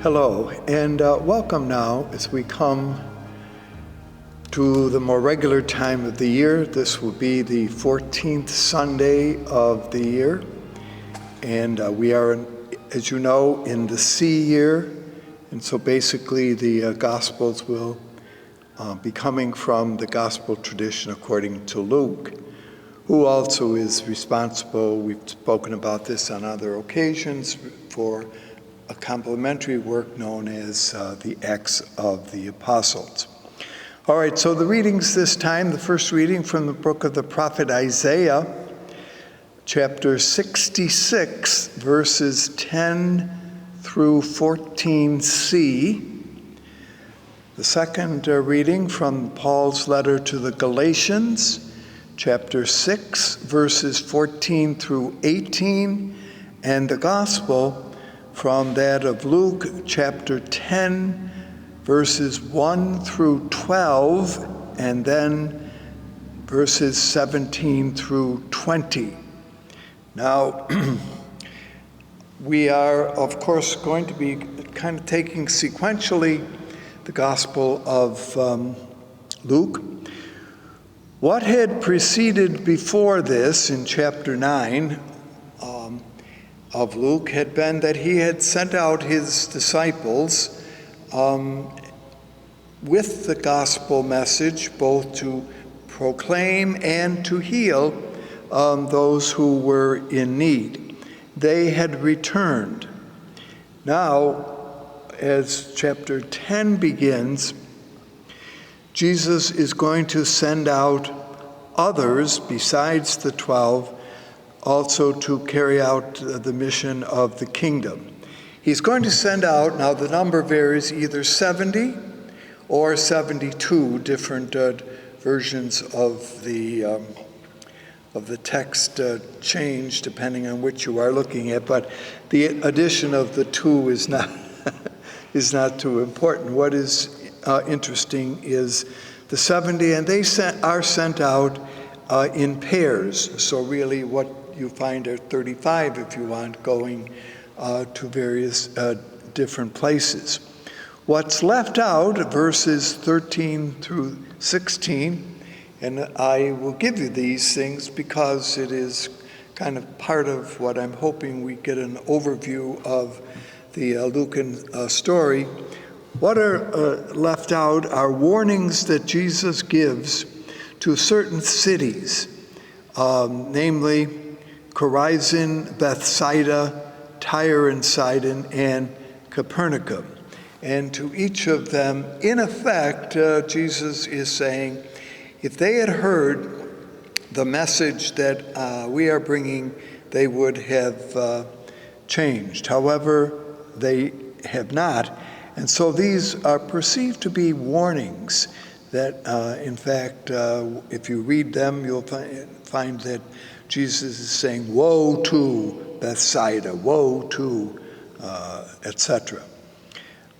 Hello, and welcome now as we come to the more regular time of the year. This will be the 14th Sunday of the year, and we are, as you know, in the C year, and so basically the Gospels will be coming from the Gospel tradition according to Luke, who also is responsible, we've spoken about this on other occasions, for a complementary work known as the Acts of the Apostles. All right, so the readings this time, the first reading from the book of the prophet Isaiah, chapter 66, verses 10 through 14c. The second reading from Paul's letter to the Galatians, chapter 6, verses 14 through 18, and the gospel from that of Luke, chapter 10, verses 1 through 12, and then verses 17 through 20. Now, we are, of course, going to be kind of taking sequentially the Gospel of Luke. What had preceded before this in chapter 9 of Luke had been that he had sent out his disciples with the gospel message, both to proclaim and to heal those who were in need. They had returned. Now, as chapter 10 begins, Jesus is going to send out others besides the 12 also to carry out the mission of the kingdom. He's going to send out, now the number varies, either 70 or 72, different versions of the text change depending on which you are looking at, but the addition of the 2 is not is not too important. What is interesting is the 70, and they are sent out in pairs. So really what you find are 35, if you want, going to various different places. What's left out, verses 13 through 16, and I will give you these things because it is kind of part of what I'm hoping we get an overview of the Lucan story. What are left out are warnings that Jesus gives to certain cities, namely Chorazin, Bethsaida, Tyre and Sidon, and Capernaum. And to each of them, in effect, Jesus is saying, if they had heard the message that we are bringing, they would have changed. However, they have not. And so these are perceived to be warnings that, in fact, if you read them, you'll find that Jesus is saying, woe to Bethsaida, woe to, etc.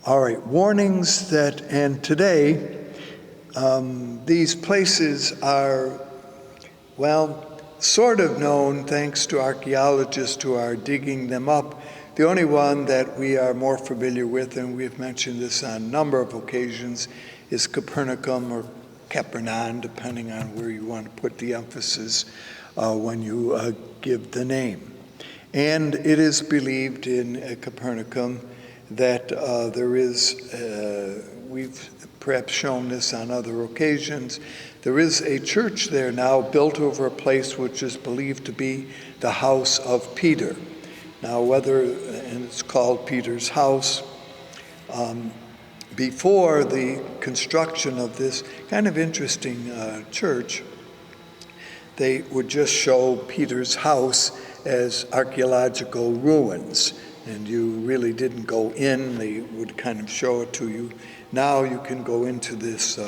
All right, warnings that, and today, these places are, well, sort of known thanks to archaeologists who are digging them up. The only one that we are more familiar with, and we have mentioned this on a number of occasions, is Capernaum or Capernaum, depending on where you want to put the emphasis when you give the name. And it is believed in Capernaum that there is, we've perhaps shown this on other occasions, there is a church there now built over a place which is believed to be the house of Peter. Now, whether, and it's called Peter's house, before the construction of this kind of interesting church, they would just show Peter's house as archaeological ruins, and you really didn't go in, they would kind of show it to you. Now you can go into this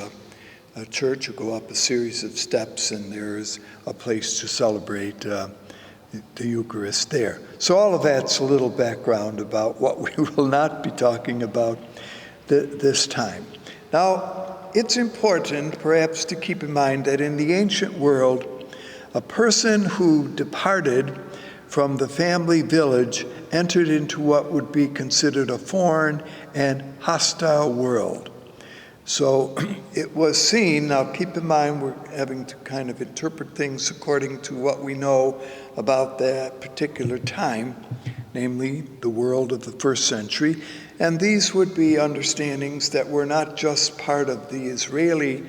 church, you go up a series of steps, and there's a place to celebrate the Eucharist there. So all of that's a little background about what we will not be talking about this time. Now, it's important perhaps to keep in mind that in the ancient world, a person who departed from the family village entered into what would be considered a foreign and hostile world. So it was seen, now keep in mind we're having to kind of interpret things according to what we know about that particular time, namely the world of the first century. And these would be understandings that were not just part of the Israeli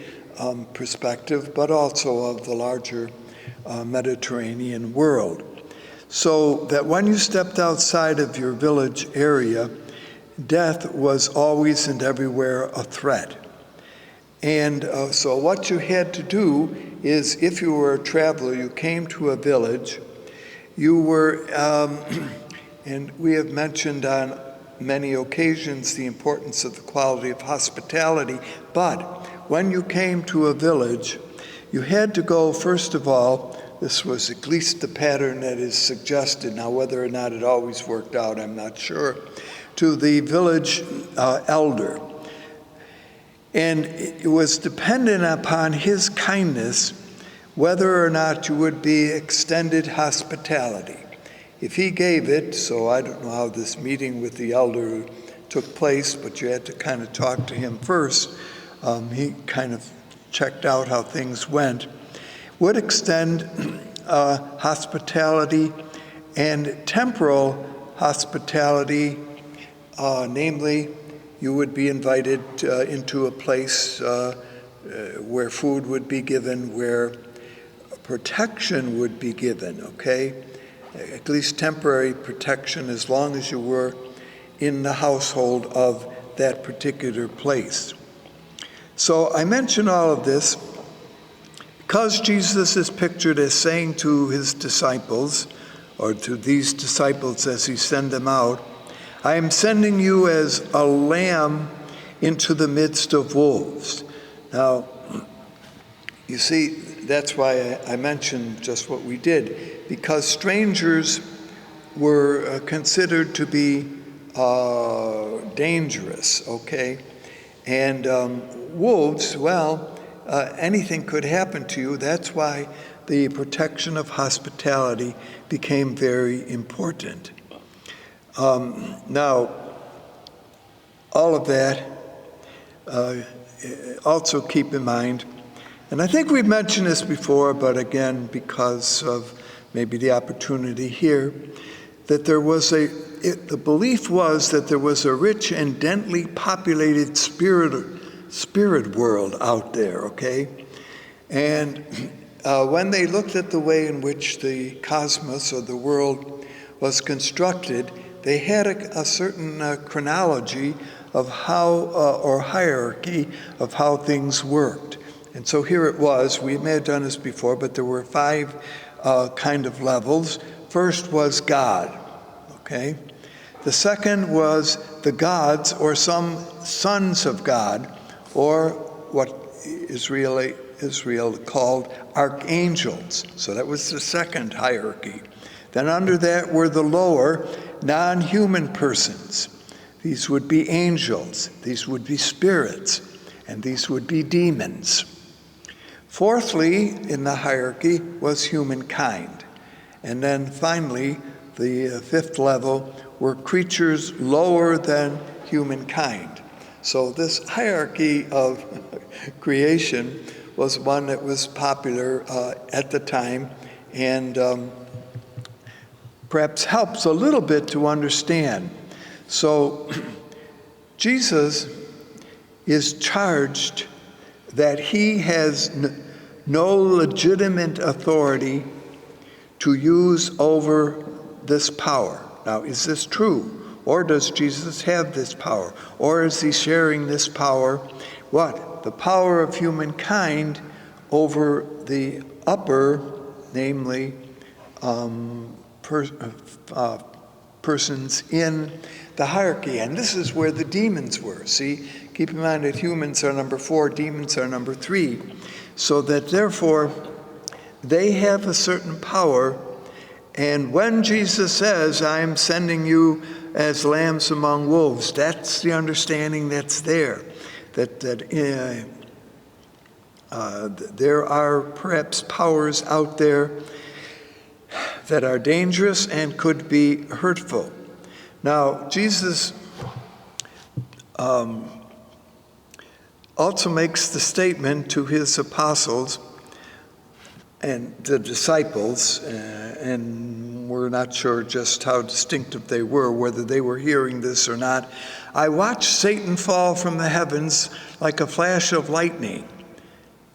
perspective, but also of the larger Mediterranean world. So that when you stepped outside of your village area, death was always and everywhere a threat. And so what you had to do is, if you were a traveler, you came to a village, you were, and we have mentioned on many occasions the importance of the quality of hospitality, but when you came to a village, you had to go, first of all, this was at least the pattern that is suggested, now whether or not it always worked out, I'm not sure, to the village elder. And it was dependent upon his kindness whether or not you would be extended hospitality. If he gave it, so I don't know how this meeting with the elder took place, but you had to kind of talk to him first. He kind of checked out how things went. Would extend hospitality and temporal hospitality, namely, you would be invited into a place where food would be given, where protection would be given, okay? At least temporary protection as long as you were in the household of that particular place. So I mention all of this because Jesus is pictured as saying to his disciples, or to these disciples as he sent them out, I am sending you as a lamb into the midst of wolves. Now, you see, that's why I mentioned just what we did, because strangers were considered to be dangerous, okay? And wolves, well, anything could happen to you. That's why the protection of hospitality became very important. Now, all of that, also keep in mind, and I think we've mentioned this before, but again, because of maybe the opportunity here, that there was the belief was that there was a rich and densely populated spirit world out there, okay? And when they looked at the way in which the cosmos or the world was constructed, they had a certain chronology of how, or hierarchy of how things worked. And so here it was. We may have done this before, but there were 5 kind of levels. First was God, okay? The second was the gods, or some sons of God, or what Israel called archangels. So that was the second hierarchy. Then under that were the lower, non-human persons. These would be angels, these would be spirits, and these would be demons. Fourthly, in the hierarchy was humankind. And then finally, the 5th level were creatures lower than humankind. So this hierarchy of creation was one that was popular at the time, and perhaps helps a little bit to understand. So Jesus is charged that he has no legitimate authority to use over this power. Now, is this true? Or does Jesus have this power? Or is he sharing this power? What? The power of humankind over the upper, namely, persons in the hierarchy. And this is where the demons were. See, keep in mind that humans are number 4, demons are number 3. So that therefore, they have a certain power. And when Jesus says, I am sending you as lambs among wolves, that's the understanding that's there. That there are perhaps powers out there that are dangerous and could be hurtful. Now, Jesus also makes the statement to his apostles and the disciples, and we're not sure just how distinctive they were, whether they were hearing this or not. I watched Satan fall from the heavens like a flash of lightning.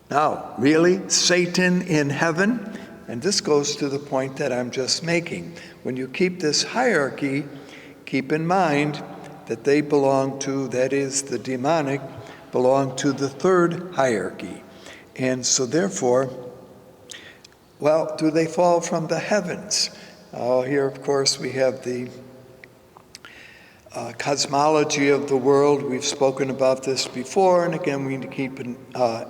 Now, really? Satan in heaven? And this goes to the point that I'm just making. When you keep this hierarchy, keep in mind that they belong to, that is, the demonic, belong to the third hierarchy. And so therefore, well, do they fall from the heavens? Here, of course, we have the cosmology of the world. We've spoken about this before, and again, we need to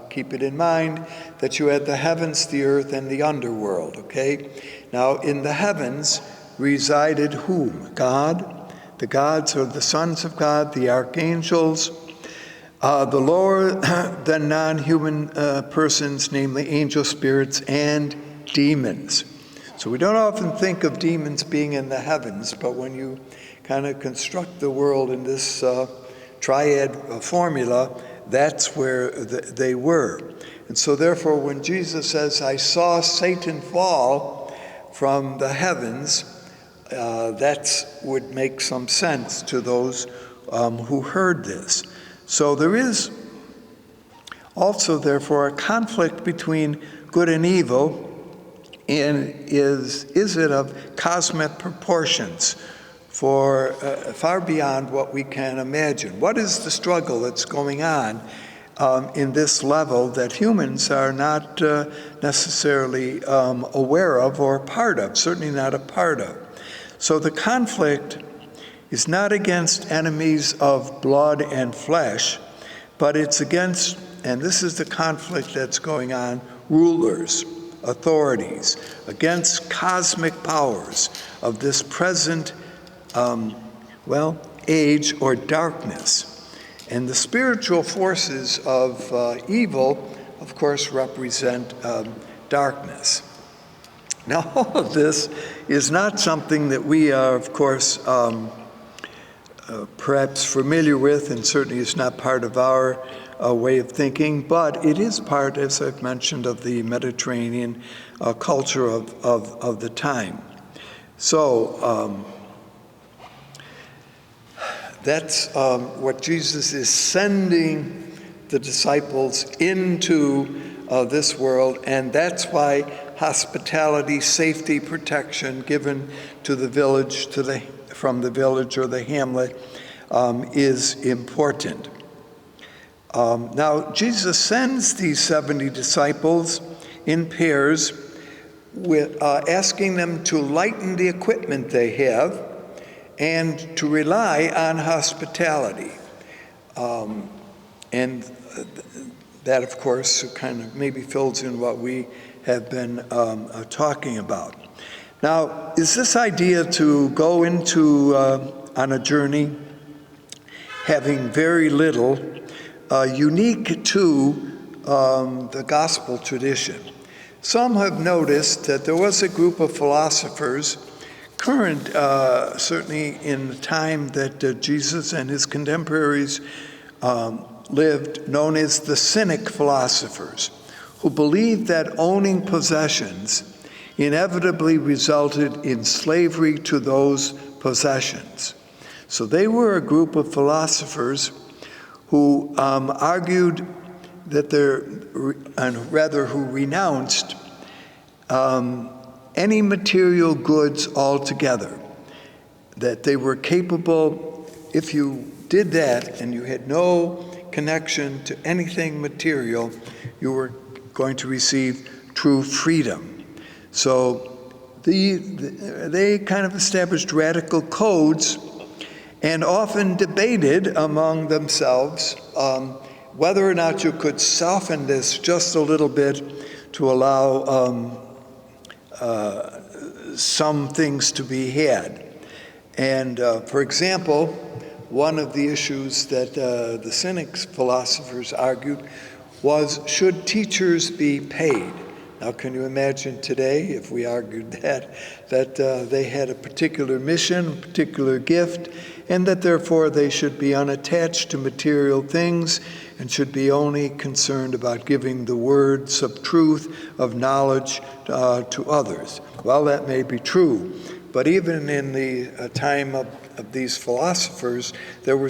keep it in mind that you had the heavens, the earth, and the underworld, okay? Now, in the heavens resided whom? God. The gods are the sons of God, the archangels, the lower than non-human persons, namely angel spirits and demons. So we don't often think of demons being in the heavens, but when you kind of construct the world in this triad formula, that's where they were. And so therefore, when Jesus says, I saw Satan fall from the heavens, that would make some sense to those who heard this. So there is also, therefore, a conflict between good and evil, and is it of cosmic proportions, for far beyond what we can imagine. What is the struggle that's going on in this level that humans are not necessarily aware of or part of, certainly not a part of? So the conflict is not against enemies of blood and flesh, but it's against, and this is the conflict that's going on, rulers, authorities, against cosmic powers of this present age or darkness. And the spiritual forces of evil, of course, represent darkness. Now, all of this is not something that we are, of course, perhaps familiar with, and certainly is not part of our way of thinking, but it is part, as I've mentioned, of the Mediterranean culture of the time. So, that's what Jesus is sending the disciples into this world, and that's why hospitality, safety, protection given to the village, from the village or the hamlet, is important. Now, Jesus sends these 70 disciples in pairs, with asking them to lighten the equipment they have and to rely on hospitality. And that, of course, kind of maybe fills in what we have been talking about. Now, is this idea to go into on a journey having very little unique to the gospel tradition? Some have noticed that there was a group of philosophers current, certainly in the time that Jesus and his contemporaries lived, known as the Cynic philosophers, who believed that owning possessions inevitably resulted in slavery to those possessions. So they were a group of philosophers who argued that who renounced any material goods altogether, that they were capable, if you did that and you had no connection to anything material, you were going to receive true freedom. So they kind of established radical codes and often debated among themselves whether or not you could soften this just a little bit to allow some things to be had. And for example, one of the issues that the Cynic philosophers argued was, should teachers be paid? Now, can you imagine today if we argued that they had a particular mission, a particular gift, and that therefore they should be unattached to material things and should be only concerned about giving the words of truth, of knowledge to others? Well, that may be true, but even in the time of these philosophers, there were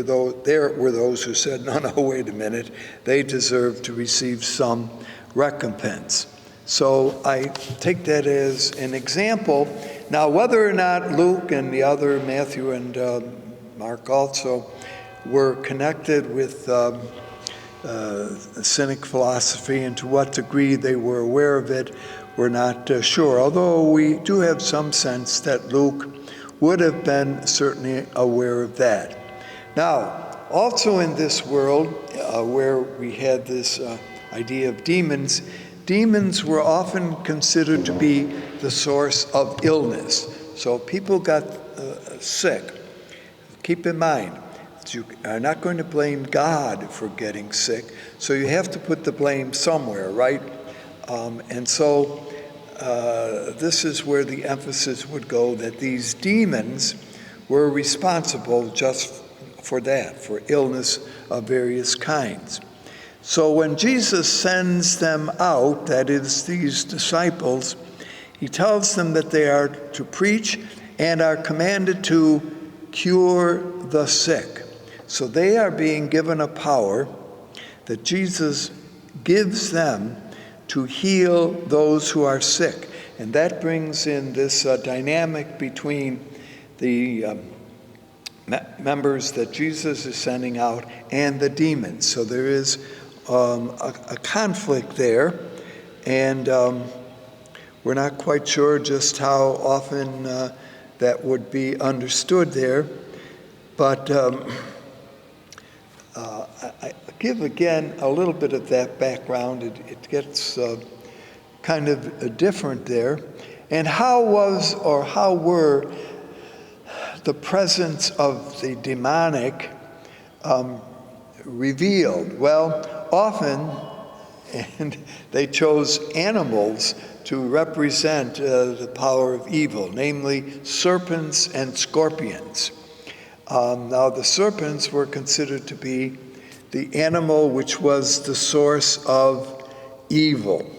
those who said, no, wait a minute, they deserve to receive some recompense. So I take that as an example. Now, whether or not Luke and the other, Matthew and Mark also, were connected with Cynic philosophy and to what degree they were aware of it, we're not sure. Although we do have some sense that Luke would have been certainly aware of that. Now, also in this world where we had this idea of demons, demons were often considered to be the source of illness. So people got sick. Keep in mind, you are not going to blame God for getting sick, so you have to put the blame somewhere, right? And so this is where the emphasis would go, that these demons were responsible just for that, for illness of various kinds. So when Jesus sends them out, that is, these disciples, he tells them that they are to preach and are commanded to cure the sick. So they are being given a power that Jesus gives them to heal those who are sick. And that brings in this dynamic between the members that Jesus is sending out and the demons. So there is a conflict there, and we're not quite sure just how often that would be understood there. But I give again a little bit of that background. It gets kind of different there. And how were the presence of the demonic revealed? Well, often, and they chose animals to represent the power of evil, namely serpents and scorpions. Now, the serpents were considered to be the animal which was the source of evil.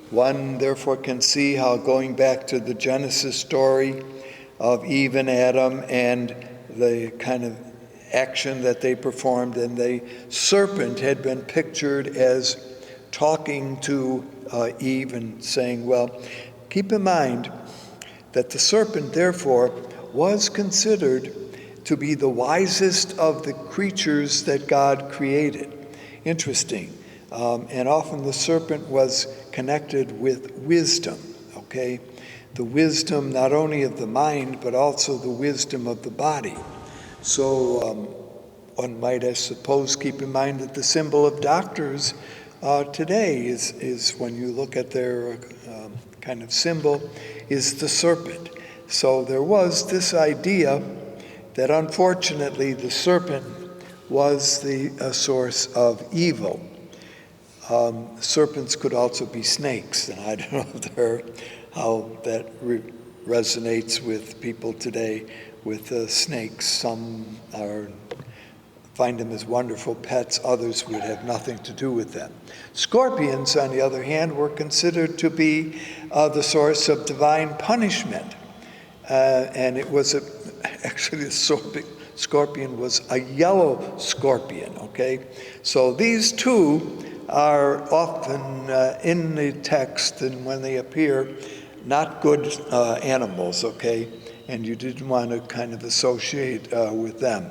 One, therefore, can see how, going back to the Genesis story of Eve and Adam and the kind of action that they performed, and the serpent had been pictured as talking to Eve and saying, well, keep in mind that the serpent, therefore, was considered to be the wisest of the creatures that God created. Interesting. And often the serpent was connected with wisdom, okay? The wisdom not only of the mind, but also the wisdom of the body. So one might, I suppose, keep in mind that the symbol of doctors today is when you look at their kind of symbol, is the serpent. So there was this idea that unfortunately the serpent was the source of evil. Serpents could also be snakes, and I don't know how that resonates with people today with snakes. Some find them as wonderful pets, others would have nothing to do with them. Scorpions, on the other hand, were considered to be the source of divine punishment. And it was actually the scorpion was a yellow scorpion, okay? So these two are often in the text, and when they appear, not good animals, okay? And you didn't want to kind of associate with them.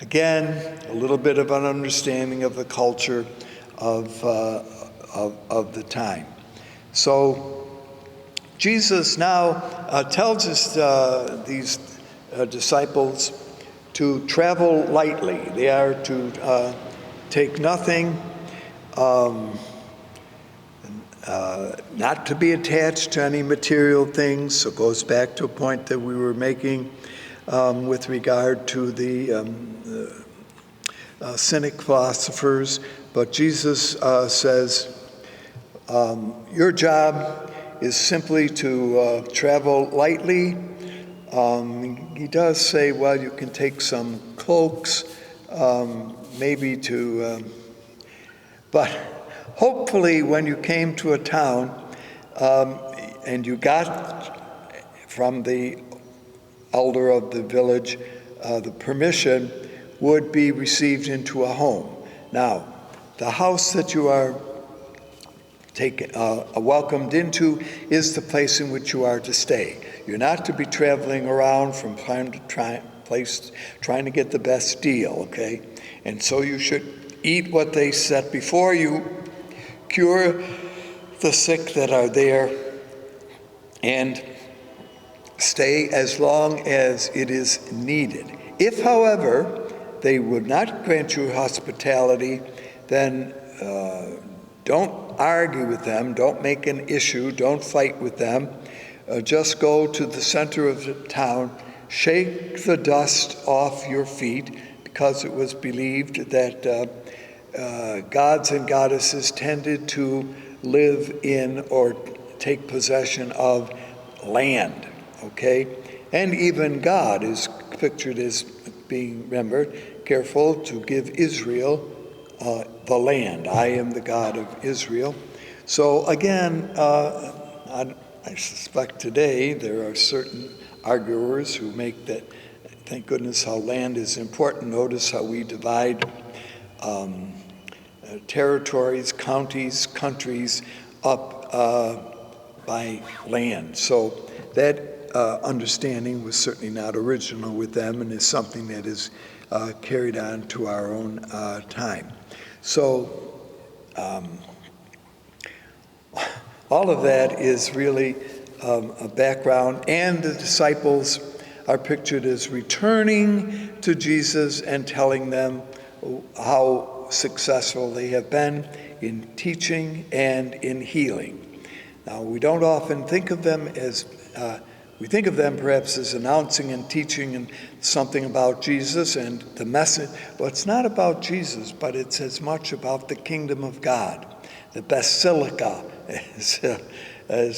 Again, a little bit of an understanding of the culture of the time. So Jesus now tells us these disciples to travel lightly. They are to take nothing, not to be attached to any material things. So it goes back to a point that we were making with regard to the Cynic philosophers. But Jesus says, Your job is simply to travel lightly. He does say, well, you can take some cloaks, maybe but hopefully when you came to a town and you got from the elder of the village the permission, would be received into a home. Now, the house that you are welcomed into is the place in which you are to stay. You're not to be traveling around from place trying to get the best deal, okay? And so you should eat what they set before you, cure the sick that are there, and stay as long as it is needed. If, however, they would not grant you hospitality, then don't argue with them, don't make an issue, don't fight with them. Just go to the center of the town, shake the dust off your feet, because it was believed that gods and goddesses tended to live in or take possession of land, okay? And even God is pictured as being, remember, careful to give Israel the land. I am the God of Israel. So again, I suspect today there are certain arguers who make that, thank goodness how land is important. Notice how we divide territories, counties, countries up by land. So that understanding was certainly not original with them and is something that is carried on to our own time. So all of that is really a background, and the disciples are pictured as returning to Jesus and telling them how successful they have been in teaching and in healing. Now, we don't often think of them as, we think of them perhaps as announcing and teaching and something about Jesus and the message. Well, it's not about Jesus, but it's as much about the kingdom of God, the basilica, as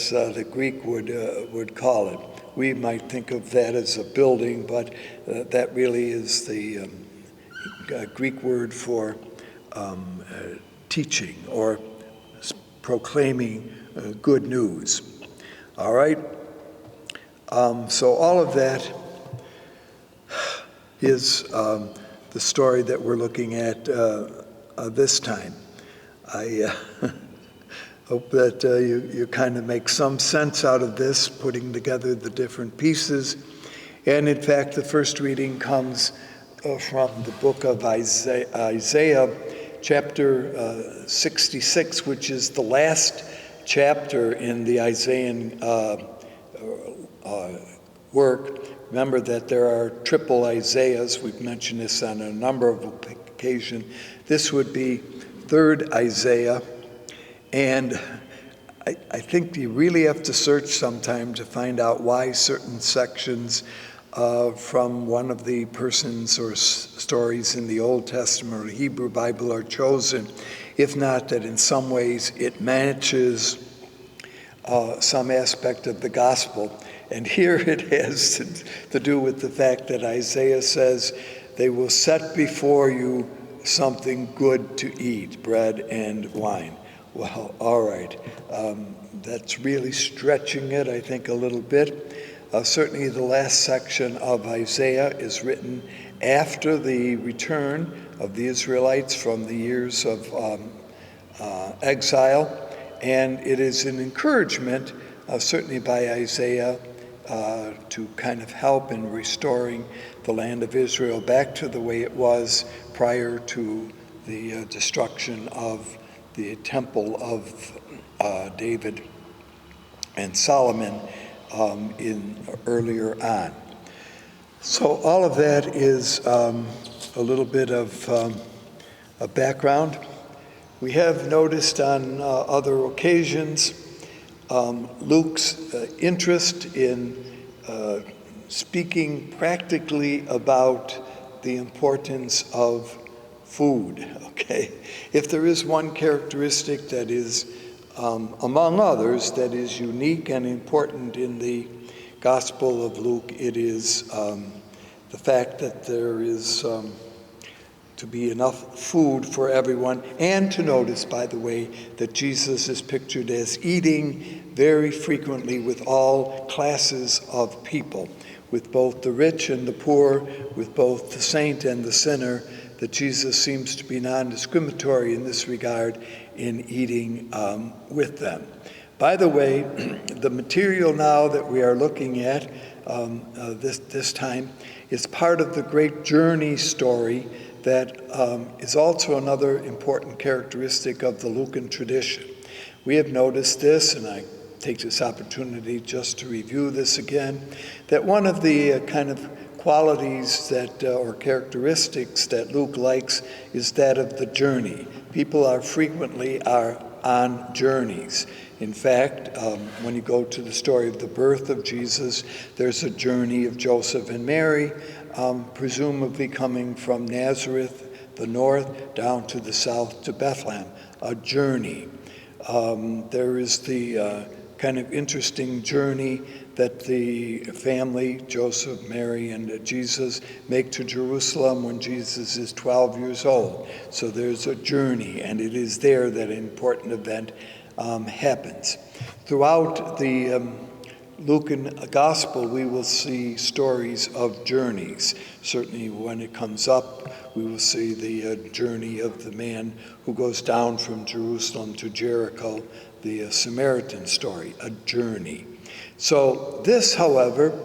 the Greek would call it. We might think of that as a building, but that really is the Greek word for teaching or proclaiming good news. All right? So all of that is the story that we're looking at this time. I hope that you kind of make some sense out of this, putting together the different pieces. And in fact, the first reading comes from the book of Isaiah, chapter 66, which is the last chapter in the Isaiah work. Remember that there are triple Isaiahs. We've mentioned this on a number of occasions. This would be third Isaiah. And I think you really have to search sometime to find out why certain sections from one of the persons or stories in the Old Testament or Hebrew Bible are chosen, if not that in some ways it matches some aspect of the gospel. And here it has to do with the fact that Isaiah says, they will set before you something good to eat, bread and wine. Well, all right. That's really stretching it, I think, a little bit. Certainly the last section of Isaiah is written after the return of the Israelites from the years of exile, and it is an encouragement, certainly by Isaiah, to kind of help in restoring the land of Israel back to the way it was prior to the destruction of the temple of David and Solomon in earlier on. So all of that is a little bit of a background. We have noticed on other occasions Luke's interest in speaking practically about the importance of food, okay? If there is one characteristic that is among others, that is unique and important in the Gospel of Luke. It is the fact that there is to be enough food for everyone, and to notice, by the way, that Jesus is pictured as eating very frequently with all classes of people, with both the rich and the poor, with both the saint and the sinner, that Jesus seems to be non-discriminatory in this regard in eating with them. By the way, the material now that we are looking at this time is part of the great journey story that is also another important characteristic of the Lucan tradition. We have noticed this, and I take this opportunity just to review this again, that one of the kind of qualities that or characteristics that Luke likes is that of the journey. People are frequently on journeys. In fact, when you go to the story of the birth of Jesus, there's a journey of Joseph and Mary, presumably coming from Nazareth, the north, down to the south to Bethlehem, a journey. There is the kind of interesting journey that the family, Joseph, Mary, and Jesus, make to Jerusalem when Jesus is 12 years old. So there's a journey, and it is there that an important event happens. Throughout the Lucan Gospel, we will see stories of journeys. Certainly when it comes up, we will see the journey of the man who goes down from Jerusalem to Jericho, the Samaritan story, a journey. So this, however,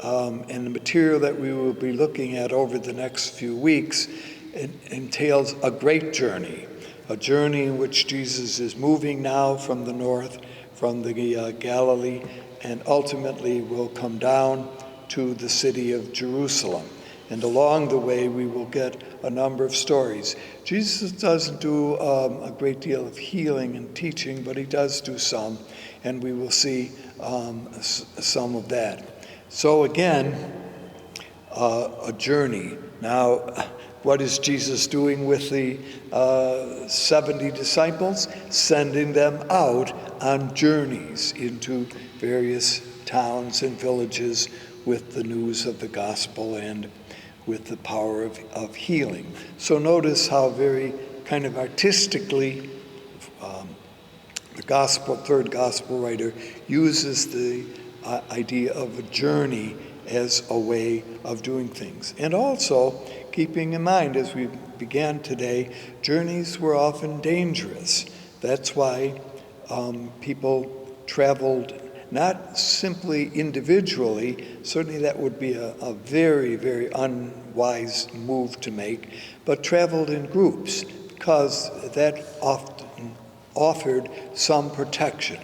and the material that we will be looking at over the next few weeks, entails a great journey, a journey in which Jesus is moving now from the north, from the Galilee, and ultimately will come down to the city of Jerusalem. And along the way, we will get a number of stories. Jesus doesn't do a great deal of healing and teaching, but he does do some, and we will see some of that. So again, a journey. Now, what is Jesus doing with the 70 disciples? Sending them out on journeys into various towns and villages with the news of the gospel and with the power of healing. So notice how very kind of artistically the third gospel writer uses the idea of a journey as a way of doing things. And also, keeping in mind, as we began today, journeys were often dangerous. That's why people traveled not simply individually. Certainly that would be a very, very unwise move to make, but traveled in groups, because that often offered some protection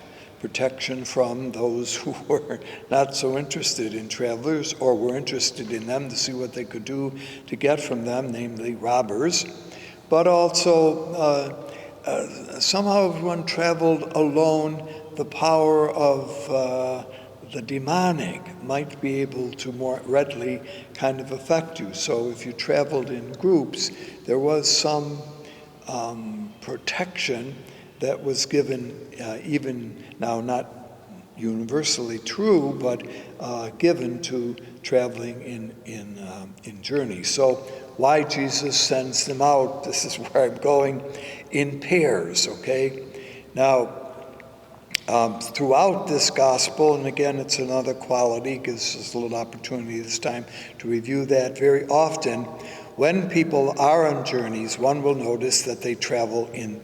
from those who were not so interested in travelers or were interested in them to see what they could do to get from them, namely robbers. But also, somehow if one traveled alone, the power of the demonic might be able to more readily kind of affect you. So if you traveled in groups, there was some protection that was given, even now not universally true, but given to traveling in journeys. So why Jesus sends them out, this is where I'm going, in pairs, okay? Now, throughout this gospel, and again, it's another quality, gives us a little opportunity this time to review that. Very often, when people are on journeys, one will notice that they travel in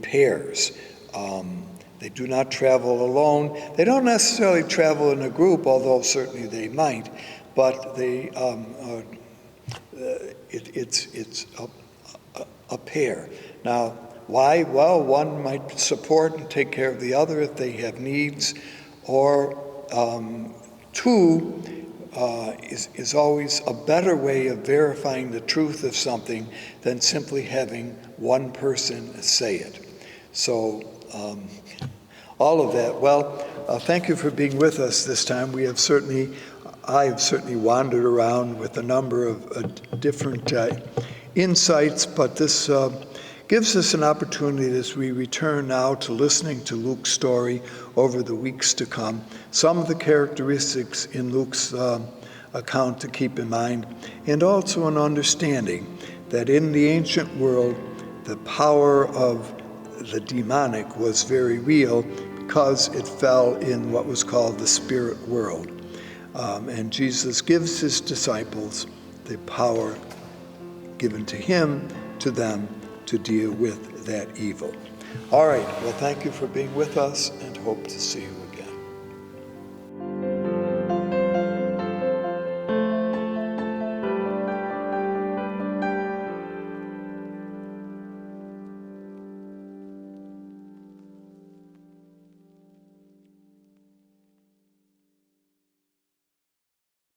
pairs. They do not travel alone. They don't necessarily travel in a group, although certainly they might, but it's a pair. Now, why? Well, one might support and take care of the other if they have needs, or two is always a better way of verifying the truth of something than simply having one person say it. So all of that. Well, thank you for being with us this time. I have certainly wandered around with a number of different insights, but this gives us an opportunity as we return now to listening to Luke's story over the weeks to come, some of the characteristics in Luke's account to keep in mind, and also an understanding that in the ancient world, the power of the demonic was very real because it fell in what was called the spirit world. And Jesus gives his disciples the power given to him, to them, to deal with that evil. All right, well, thank you for being with us, and hope to see you